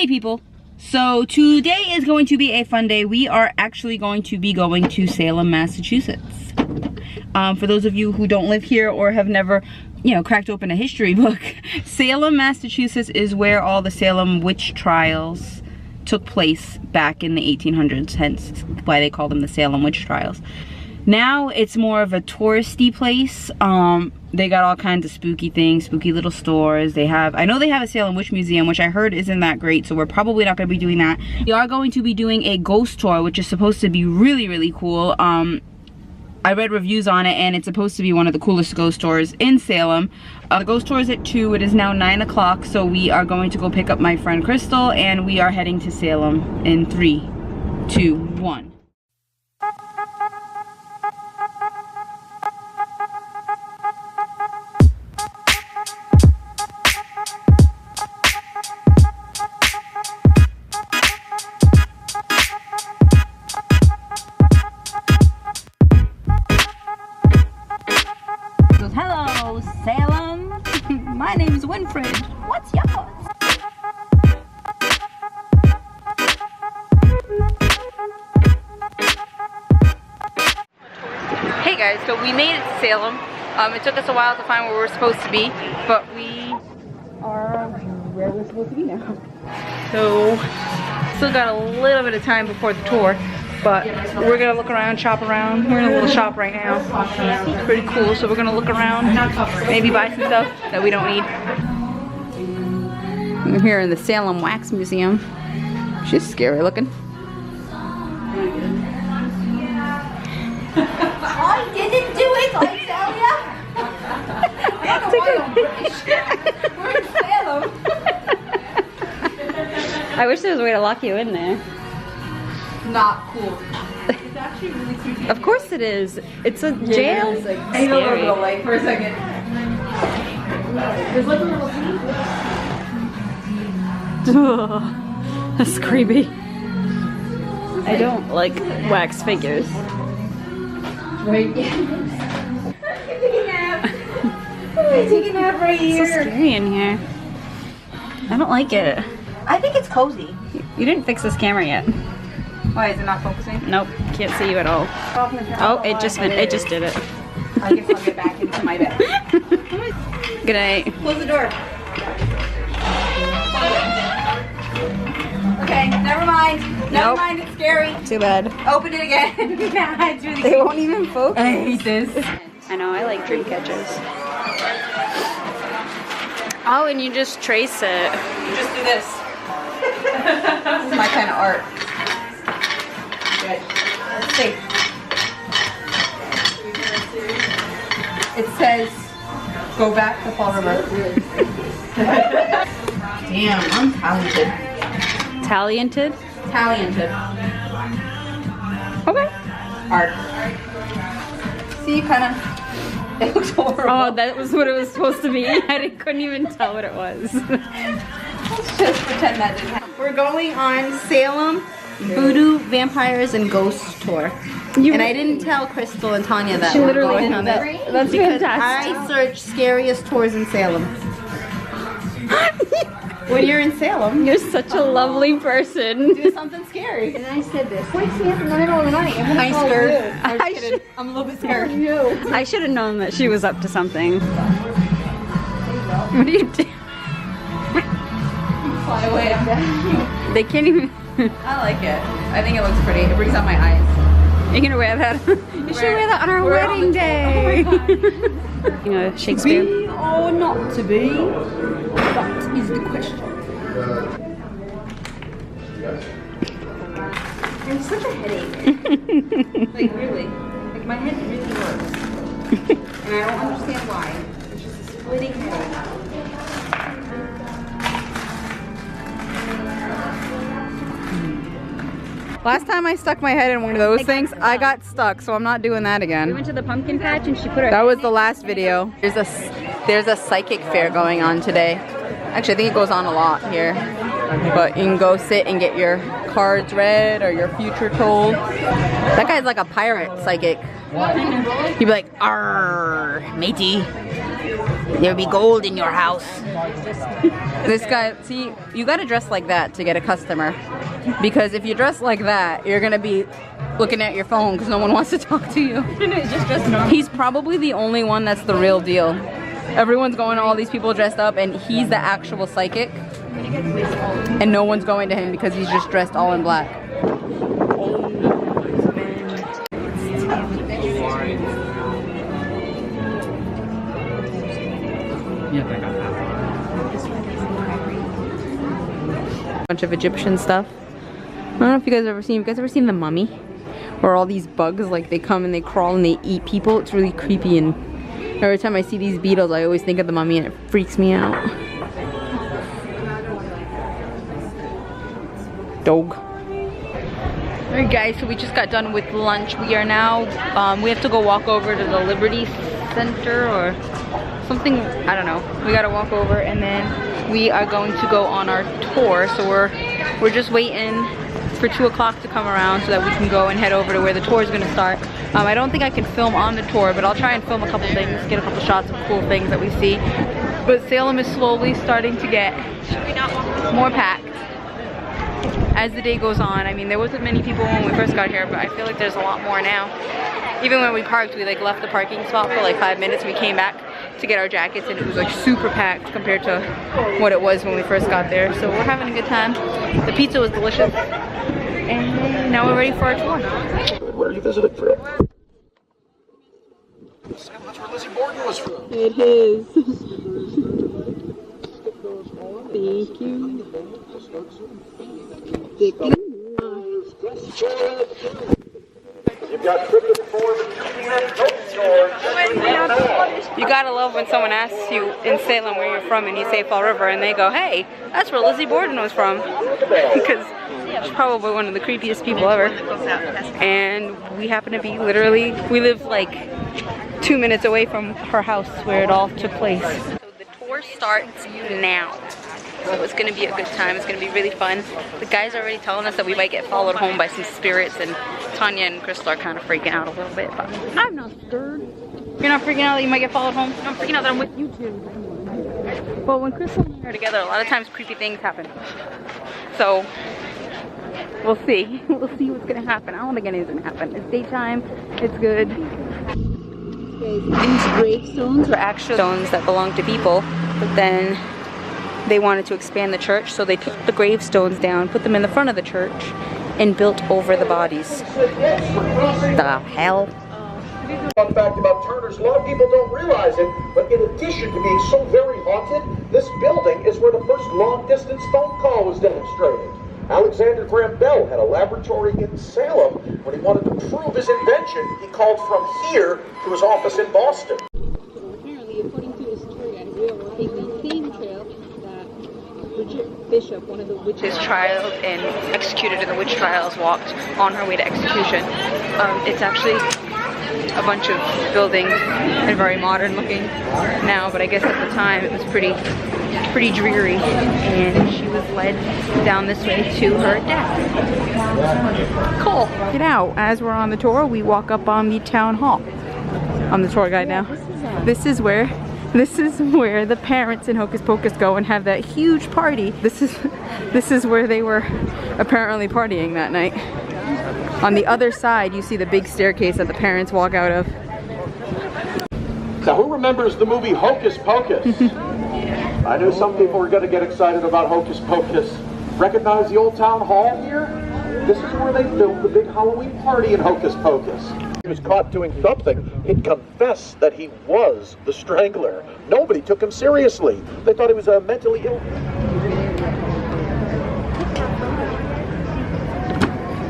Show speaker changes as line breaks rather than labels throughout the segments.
Hey people, so today is going to be a fun day. We are actually going to be going to Salem, Massachusetts. For those of you who don't live here or have never, you know, cracked open a history book, Salem, Massachusetts is where all the Salem witch trials took place back in the 1800s, hence why they call them the Salem witch trials. Now it's more of a touristy place. They got all kinds of spooky things, spooky little stores. I know they have a Salem Witch Museum, which I heard isn't that great, so we're probably not going to be doing that. We are going to be doing a ghost tour, which is supposed to be really, really cool. I read reviews on it, and it's supposed to be one of the coolest ghost tours in Salem. The ghost tour is at 2. It is now 9 o'clock, so we are going to go pick up my friend Crystal, and we are heading to Salem in 3, 2, 1. Hello, Salem. My name's Winfred. What's yours? Hey guys, so we made it to Salem. It took us a while to find where we're supposed to be, but we are where we're supposed to be now. So, still got a little bit of time before the tour. But we're gonna look around, shop around. We're in a little shop right now. It's pretty cool, so we're gonna look around, maybe buy some stuff that we don't need. We're here in the Salem Wax Museum. She's scary looking.
I didn't do it, I tell ya. We're in Salem.
I wish there was a way to lock you in there.
Not cool. It's actually really creepy.
Of course it is. It's a jail.
It's like, I need a little bit of light for a second. There's like a little
That's creepy. I don't like wax figures.
Right? I'm taking a nap. I'm taking a nap right here.
It's so scary in here. I don't like it.
I think it's cozy.
You didn't fix this camera yet.
Why is it not focusing?
Nope, can't see you at all. Oh, it just did it.
I guess I'll get back into my bed.
Good night.
Close the door. Okay, never mind. Never mind, it's scary.
Too bad.
Open it again. Yeah, it's really
They won't even focus.
I hate this.
I know, I like dream catches. Oh, and you just trace it.
You just do this. This is my kind of art. Good. Let's see. It says, go back to Fall River. Damn, I'm talented.
Talented?
Talented.
Okay.
Art. See, kind of, it looks horrible.
Oh, that was what it was supposed to be. I couldn't even tell what it was.
Let's just pretend that didn't happen. We're going on Salem Voodoo, Vampires, and Ghosts tour. And I didn't tell Crystal and Tanya that we're going on that.
That's
because
fantastic.
I searched scariest tours in Salem. When you're in Salem,
You're such a lovely person.
do something scary.
And I said this. Wait, see, I'm running all the money. I'm
I'm
gonna
scared.
call
I'm just kidding. I'm a little bit scared.
you.
I should have known that she was up to something. What are you doing?
Fly away.
They can't even.
I like it. I think it looks pretty. It brings out my eyes.
You're gonna wear that? You should wear that on our
we're on
wedding
the-
day.
Oh my
You know, Shakespeare.
Be or not to be? That is the question.
I have such a headache.
Like really. Like my head really works. And I don't understand why. It's just a splitting headache. Last time I stuck my head in one of those things, I got stuck, so I'm not doing that
We
again.
went to the pumpkin patch and she put her.
That was the last video. There's a psychic fair going on today. Actually, I think it goes on a lot here. But you can go sit and get your cards read or your future told. That guy's like a pirate psychic. He'd be like, "Arr, matey, there'll be gold in your house." This guy, see, you gotta dress like that to get a customer. Because if you dress like that, you're gonna be looking at your phone because no one wants to talk to you. He's probably the only one that's the real deal. Everyone's going to all these people dressed up and he's the actual psychic. And no one's going to him because he's just dressed all in black. Bunch of Egyptian stuff. I don't know if you guys ever seen The Mummy? Where all these bugs, like, they come and they crawl and they eat people. It's really creepy, and every time I see these beetles I always think of The Mummy and it freaks me out. Dog. Alright guys, so we just got done with lunch. We are now, we have to go walk over to the Liberty Center or something, I don't know. We gotta walk over and then we are going to go on our tour. So we're just waiting for 2 o'clock to come around so that we can go and head over to where the tour is gonna start. I don't think I can film on the tour, but I'll try and film a couple things, get a couple shots of cool things that we see. But Salem is slowly starting to get more packed as the day goes on. I mean, there wasn't many people when we first got here, but I feel like there's a lot more now. Even when we parked, we like left the parking spot for like 5 minutes and we came back to get our jackets and it was like super packed compared to what it was when we first got there. So we're having a good time. The pizza was delicious. And now we're ready for our tour.
Where are you visiting from? That's where Lizzie Borden was from.
It is. Thank you. You gotta love when someone asks you in Salem where you're from and you say Fall River and they go, hey, that's where Lizzie Borden was from. Because she's probably one of the creepiest people ever. And we happen to be literally, we live like 2 minutes away from her house where it all took place. So the tour starts now. So it's gonna be a good time. It's gonna be really fun. The guys are already telling us that we might get followed home by some spirits, and Tanya and Crystal are kind of freaking out a little bit, but I'm not scared. You're not freaking out that you might get followed home? No, I'm freaking out that I'm with you two. Well, when Crystal and I are together, a lot of times creepy things happen. So we'll see. We'll see what's gonna happen. I don't think anything's gonna happen. It's daytime. It's good. These gravestones were actually stones that belonged to people, but then they wanted to expand the church, so they took the gravestones down, put them in the front of the church, and built over the bodies. The hell?
Fun fact about Turner's, a lot of people don't realize it, but in addition to being so very haunted, this building is where the first long-distance phone call was demonstrated. Alexander Graham Bell had a laboratory in Salem. When he wanted to prove his invention, he called from here to his office in Boston.
Apparently, according to his story, I realized the same trail that Bridget Bishop, one of the witches
Trialed and executed in the witch trials, walked on her way to execution. It's actually a bunch of buildings and very modern looking now, but I guess at the time it was pretty dreary, and she was led down this way to her death. Cool. Get out. As we're on the tour, we walk up on the town hall. I'm the tour guide now. This is where the parents in Hocus Pocus go and have that huge party. This is where they were apparently partying that night. On the other side, you see the big staircase that the parents walk out of.
Now, who remembers the movie Hocus Pocus? I knew some people were going to get excited about Hocus Pocus. Recognize the old town hall here? This is where they filmed the big Halloween party in Hocus Pocus. He was caught doing something. He'd confessed that he was the Strangler. Nobody took him seriously. They thought he was mentally ill.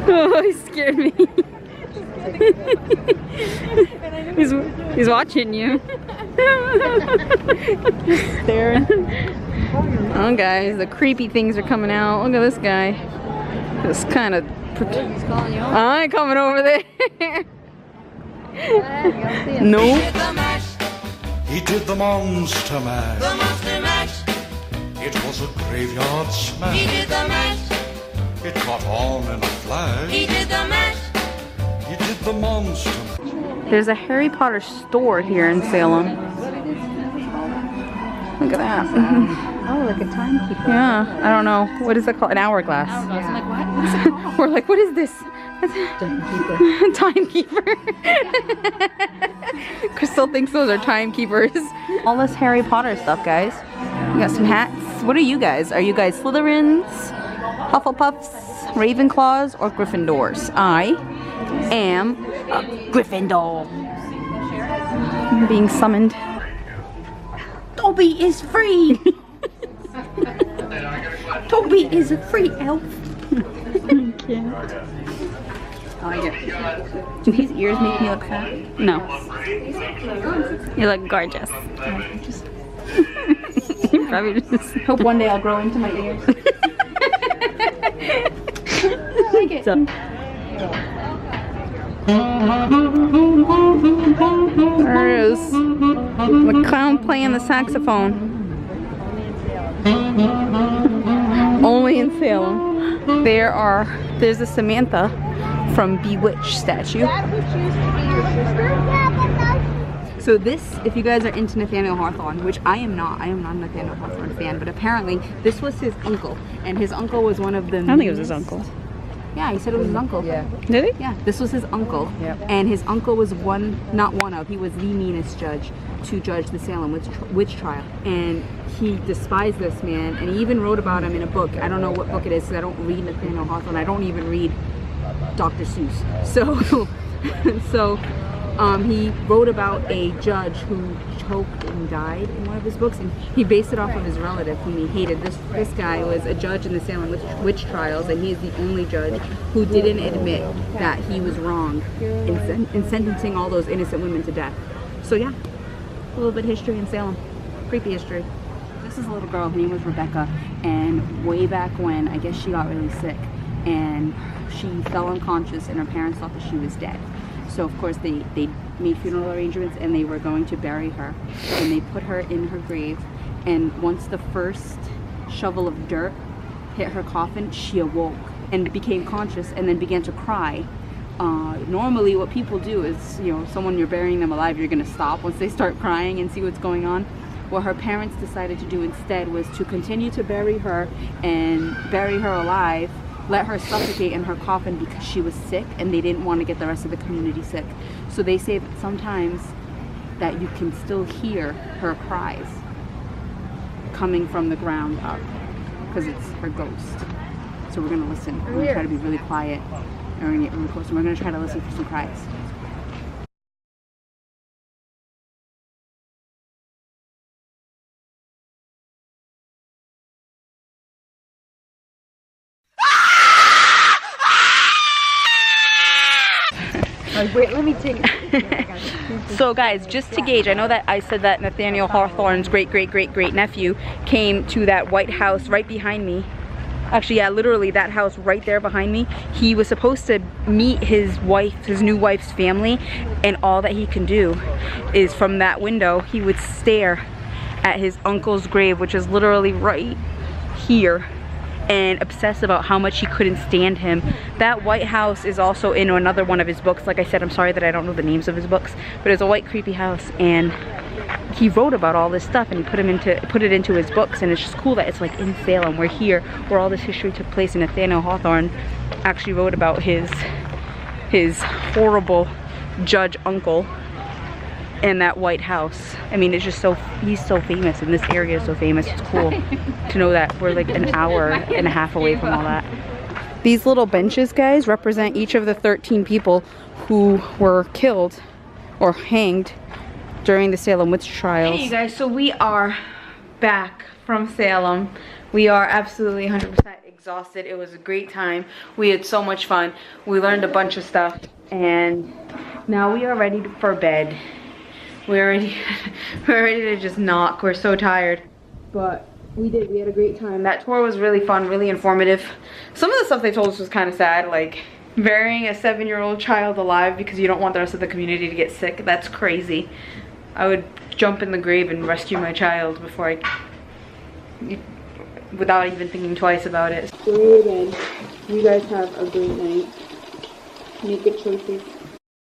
Oh, he scared me. He's watching you. Just staring. Oh guys, the creepy things are coming out. Look at this guy. This kind of... I ain't coming over there. No.
He did the monster mash. The monster mash. It was a graveyard smash. He did the mash. It caught on in a flash. He did the mash. He did the monster.
There's a Harry Potter store here in Salem. Look at that.
Oh, like a timekeeper.
Yeah, I don't know. What is it called? An hourglass.
Hourglass. I'm like, what? What is it called?
We're like, what is this? Timekeeper. Crystal thinks those are timekeepers. All this Harry Potter stuff, guys. We got some hats. What are you guys? Are you guys Slytherins, Hufflepuffs, Ravenclaws, or Gryffindors? I am a Gryffindor. I'm being summoned. Dobby is free. Dobby is a free elf. I like it. Do these ears make me look fat? No. You look gorgeous. You probably just hope one day I'll grow into my ears. I like it. So. There it is. The clown playing the saxophone. Only in Salem. There's a Samantha from Bewitched statue. So this, if you guys are into Nathaniel Hawthorne, which I am not a Nathaniel Hawthorne fan, but apparently this was his uncle, and his uncle was one of the... I don't think it was his uncle. Yeah, he said it was his uncle. Yeah. Did he? Yeah, this was his uncle. Yep. And his uncle was he was the meanest judge to judge the Salem witch trial. And he despised this man, and he even wrote about him in a book. I don't know what book it is, because I don't read Nathaniel Hawthorne. I don't even read Dr. Seuss. So, he wrote about a judge who choked and died in one of his books, and he based it off of his relative whom he hated. This guy was a judge in the Salem witch trials, and he is the only judge who didn't admit that he was wrong in sentencing all those innocent women to death. So yeah, a little bit of history in Salem. Creepy history. This is a little girl, her name was Rebecca, and way back when, I guess she got really sick, and she fell unconscious, and her parents thought that she was dead. So of course they made funeral arrangements, and they were going to bury her, and they put her in her grave, and once the first shovel of dirt hit her coffin, she awoke and became conscious, and then began to cry. Normally what people do is, you know, someone you're burying them alive, you're gonna stop once they start crying and see what's going on. What her parents decided to do instead was to continue to bury her, and bury her alive, let her suffocate in her coffin because she was sick, and they didn't want to get the rest of the community sick. So they say that sometimes that you can still hear her cries coming from the ground up, because it's her ghost. So we're gonna listen. We're gonna try to be really quiet, and we're gonna get really close, and we're gonna try to listen for some cries.
Wait, let me take
So guys, just to gauge, I know that I said that Nathaniel Hawthorne's great-great-great-great-nephew came to that White House right behind me. Actually, yeah, literally that house right there behind me. He was supposed to meet his new wife's family, and all that he can do is from that window, he would stare at his uncle's grave, which is literally right here, and obsess about how much he couldn't stand him. That White House is also in another one of his books. Like I said, I'm sorry that I don't know the names of his books, but it's a white creepy house, and he wrote about all this stuff, and he put it into his books. And it's just cool that it's like in Salem. We're here where all this history took place, and Nathaniel Hawthorne actually wrote about his horrible judge uncle in that White House. I mean, it's just so, he's so famous, and this area is so famous. It's cool to know that we're like an hour and a half away from all that. These little benches, guys, represent each of the 13 people who were killed or hanged during the Salem witch trials. Hey you guys, so we are back from Salem. We are absolutely 100% exhausted. It was a great time. We had so much fun. We learned a bunch of stuff, and now we are ready for bed. We're ready to just knock. We're so tired. But we had a great time. That tour was really fun, really informative. Some of the stuff they told us was kind of sad, like burying a 7-year-old child alive because you don't want the rest of the community to get sick. That's crazy. I would jump in the grave and rescue my child before without even thinking twice about it. So we're in. You guys have a great night. Make good choices.